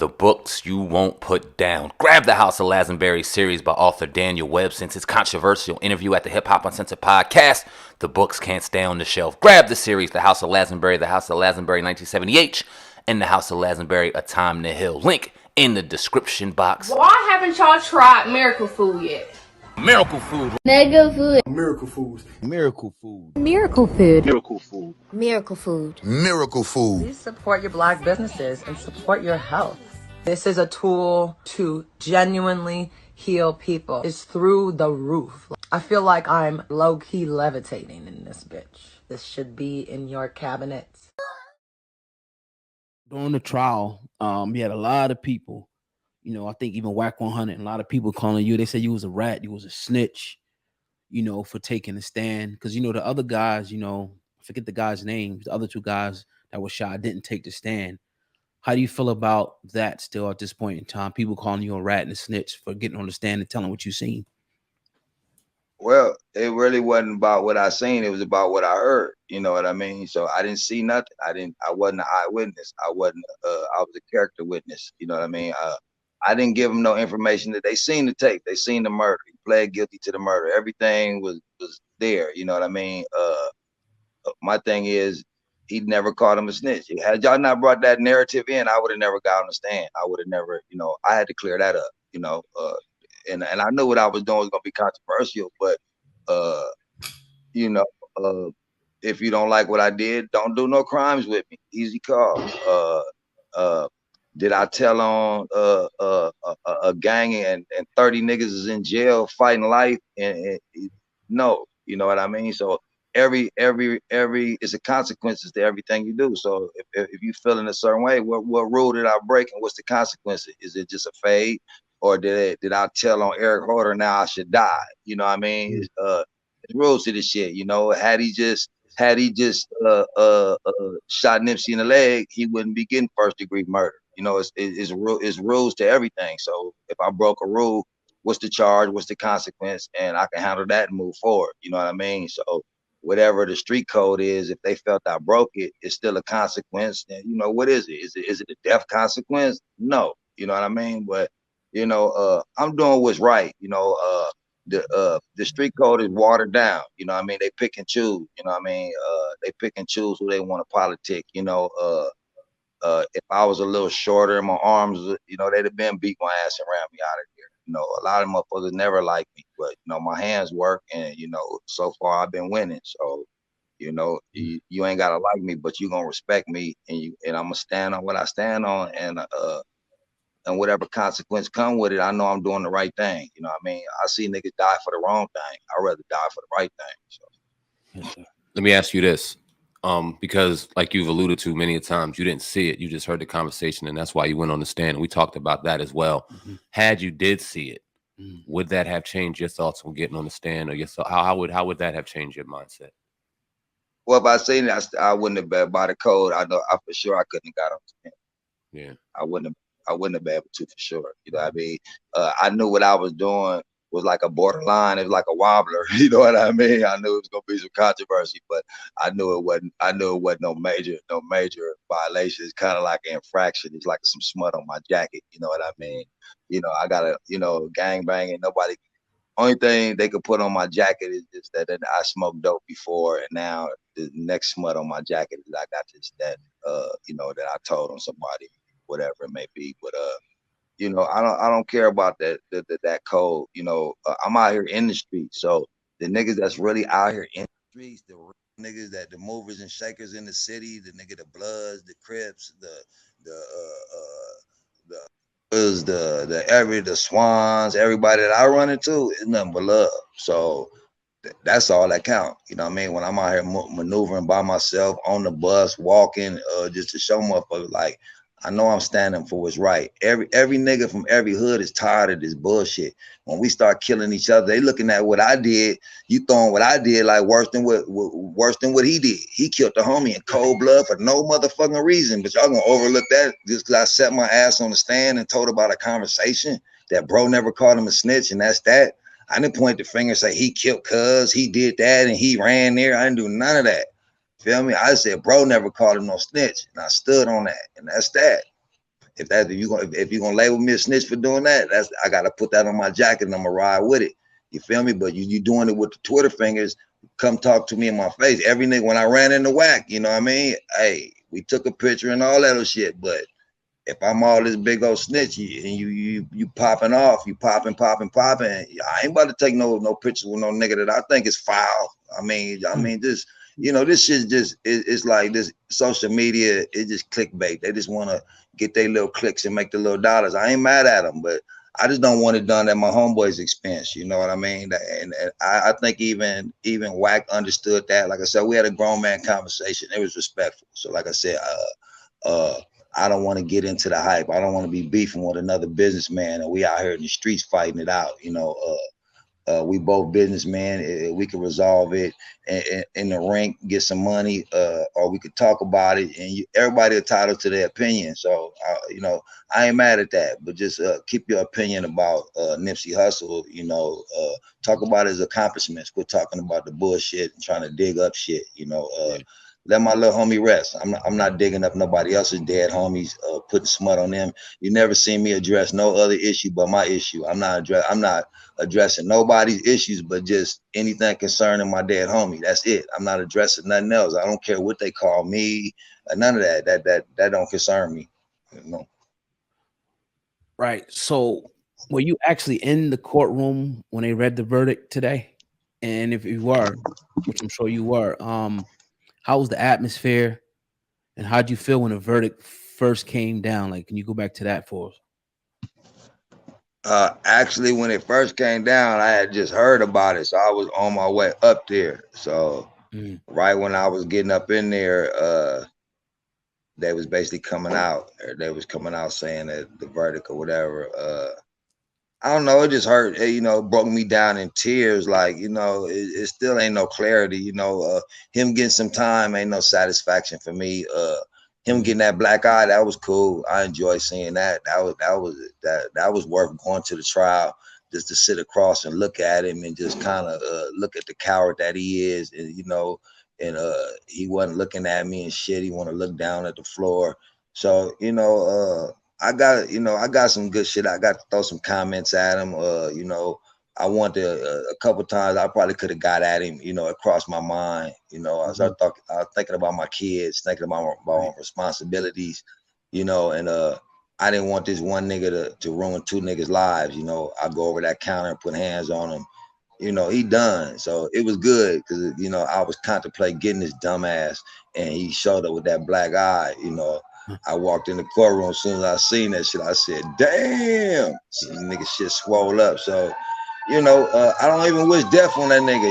The books you won't put down. Grab the House of Lazenberry series by author Daniel Webb. Since his controversial interview at the Hip Hop Uncensored podcast, the books can't stay on the shelf. Grab the series, The House of Lazenberry, The House of Lazenberry 1970H, and The House of Lazenberry, A Time to Heal. Link in the description box. Why haven't y'all tried miracle food yet? Miracle food. Mega food. Miracle foods. Miracle food. Miracle food. Miracle food. Miracle food. Miracle food. Please support your Black businesses and support your health. This is a tool to genuinely heal people. It's through the roof. I feel like I'm low-key levitating in this bitch. This should be in your cabinets. During the trial, you had a lot of people, I think even Whack 100, a lot of people calling you. They said you was a rat, you was a snitch, for taking a stand. Because, the other guys, I forget the guy's name, the other two guys that were shot didn't take the stand. How do you feel about that still at this point in time? People calling you a rat and a snitch for getting on the stand and telling what you seen. Well, it really wasn't about what I seen. It was about what I heard. You know what I mean? So I didn't see nothing. I wasn't an eyewitness. I was a character witness. You know what I mean? I didn't give them no information that they seen the tape. They seen the murder. He pled guilty to the murder. Everything was there. You know what I mean? My thing is, he never called him a snitch. Had y'all not brought that narrative in, I would have never got on the stand. I would have never, I had to clear that up, and I knew what I was doing was gonna be controversial, but if you don't like what I did, don't do no crimes with me. Easy call. Did I tell on a gang and 30 niggas is in jail fighting life? And no, you know what I mean? So every it's a consequences to everything you do. So if you feel in a certain way, what rule did I break and what's the consequences? Is it just a fade, or did I tell on Eric Holder now I should die? You know what I mean? There's rules to this shit. Had he just shot Nipsey in the leg, he wouldn't be getting first degree murder. It's rules to everything. So if I broke a rule, what's the charge? What's the consequence? And I can handle that and move forward. You know what I mean? So whatever the street code is, if they felt I broke it, it's still a consequence. And what is it? Is it a death consequence? No. You know what I mean? But I'm doing what's right. The street code is watered down. You know what I mean? They pick and choose. You know what I mean? They pick and choose who they want to politic. If I was a little shorter in my arms, they'd have been beat my ass and ran me out of here. A lot of motherfuckers never liked me, but my hands work, and so far I've been winning. So you ain't gotta like me, but you gonna respect me, and I'm gonna stand on what I stand on, and whatever consequence come with it, I know I'm doing the right thing. You know what I mean? I see niggas die for the wrong thing. I'd rather die for the right thing. So let me ask you this. Because like you've alluded to many a times, you didn't see it. You just heard the conversation, and that's why you went on the stand. And we talked about that as well. Mm-hmm. Had you did see it, would that have changed your thoughts on getting on the stand, or how would that have changed your mindset? Well, if I seen it, I wouldn't have been by the code. I know for sure I couldn't have got on the stand. Yeah, I wouldn't have been able to for sure. You know what I mean? I knew what I was doing was like a borderline. It was like a wobbler. You know what I mean? I knew it was gonna be some controversy, but I knew it wasn't no major violation. It's kind of like an infraction. It's like some smut on my jacket. You know what I mean? I got a gang banging. Nobody. Only thing they could put on my jacket is just that I smoked dope before, and now the next smut on my jacket is I got that I told on somebody, whatever it may be. But I don't care about that code. I'm out here in the streets. So the niggas that's really out here in the streets, the niggas the movers and shakers in the city, the Bloods, the Crips, the Swans, everybody that I run into is nothing but love. So that's all that count. You know what I mean? When I'm out here maneuvering by myself on the bus, walking, just to show motherfuckers like, I know I'm standing for what's right. Every nigga from every hood is tired of this bullshit. When we start killing each other, they looking at what I did. You throwing what I did like worse than what he did. He killed the homie in cold blood for no motherfucking reason. But y'all gonna overlook that just because I set my ass on the stand and told about a conversation that bro never called him a snitch, and that's that. I didn't point the finger and say he killed cuz, he did that, and he ran there. I didn't do none of that. Feel me? I said bro never called him no snitch, and I stood on that, and that's that. if you gonna label me a snitch for doing that, I gotta put that on my jacket and I'm gonna ride with it. You feel me? But you doing it with the Twitter fingers, come talk to me in my face. Every nigga when I ran in the whack, you know what I mean? Hey, we took a picture and all that other shit. But if I'm all this big old snitch and you popping off, you popping, I ain't about to take no pictures with no nigga that I think is foul. I mean, this, this shit just it's like this social media. It just clickbait. They just want to get their little clicks and make the little dollars. I ain't mad at them, but I just don't want it done at my homeboy's expense. You know what I mean? And I think even Wack understood that. Like I said, we had a grown man conversation. It was respectful. So like I said, I don't want to get into the hype. I don't want to be beefing with another businessman, and we out here in the streets fighting it out. We both businessmen. We can resolve it in the ring, get some money, or we could talk about it. And everybody entitled to their opinion. So, I ain't mad at that. But just keep your opinion about Nipsey Hussle. Talk about his accomplishments. Quit talking about the bullshit and trying to dig up shit. Let my little homie rest. I'm not digging up nobody else's dead homies, putting smut on them. You never seen me address no other issue but my issue. I'm not addressing nobody's issues, but just anything concerning my dead homie. That's it. I'm not addressing nothing else. I don't care what they call me. None of that. That don't concern me. Right. So were you actually in the courtroom when they read the verdict today? And if you were, which I'm sure you were, how was the atmosphere and how'd you feel when the verdict first came down? Like, can you go back to that for us? Actually, when it first came down, I had just heard about it. So I was on my way up there. So right when I was getting up in there, they was basically coming out, or they was coming out saying that the verdict or whatever. I don't know. It just hurt. Broke me down in tears. Like, it still ain't no clarity. Him getting some time ain't no satisfaction for me. Him getting that black eye, that was cool. I enjoy seeing that. That was worth going to the trial just to sit across and look at him and just kind of look at the coward that he is, and he wasn't looking at me and shit. He want to look down at the floor. So I got some good shit. I got to throw some comments at him. I want to a couple times I probably could have got at him. It crossed my mind. I was thinking about my kids, thinking about my own responsibilities. And I didn't want this one nigga to ruin two niggas' lives. I go over that counter and put hands on him. He done. So it was good because I was contemplating getting this dumbass, and he showed up with that black eye. I walked in the courtroom as soon as I seen that shit. I said, "Damn, see, nigga, shit swole up." So, I don't even wish death on that nigga.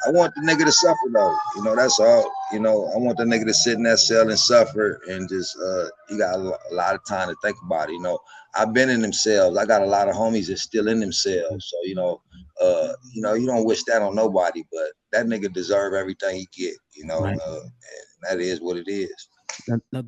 I want the nigga to suffer though. That's all. I want the nigga to sit in that cell and suffer, and just he got a lot of time to think about it. I've been in them cells. I got a lot of homies that's still in them cells. So you don't wish that on nobody, but that nigga deserve everything he get. Right. And that is what it is. Now,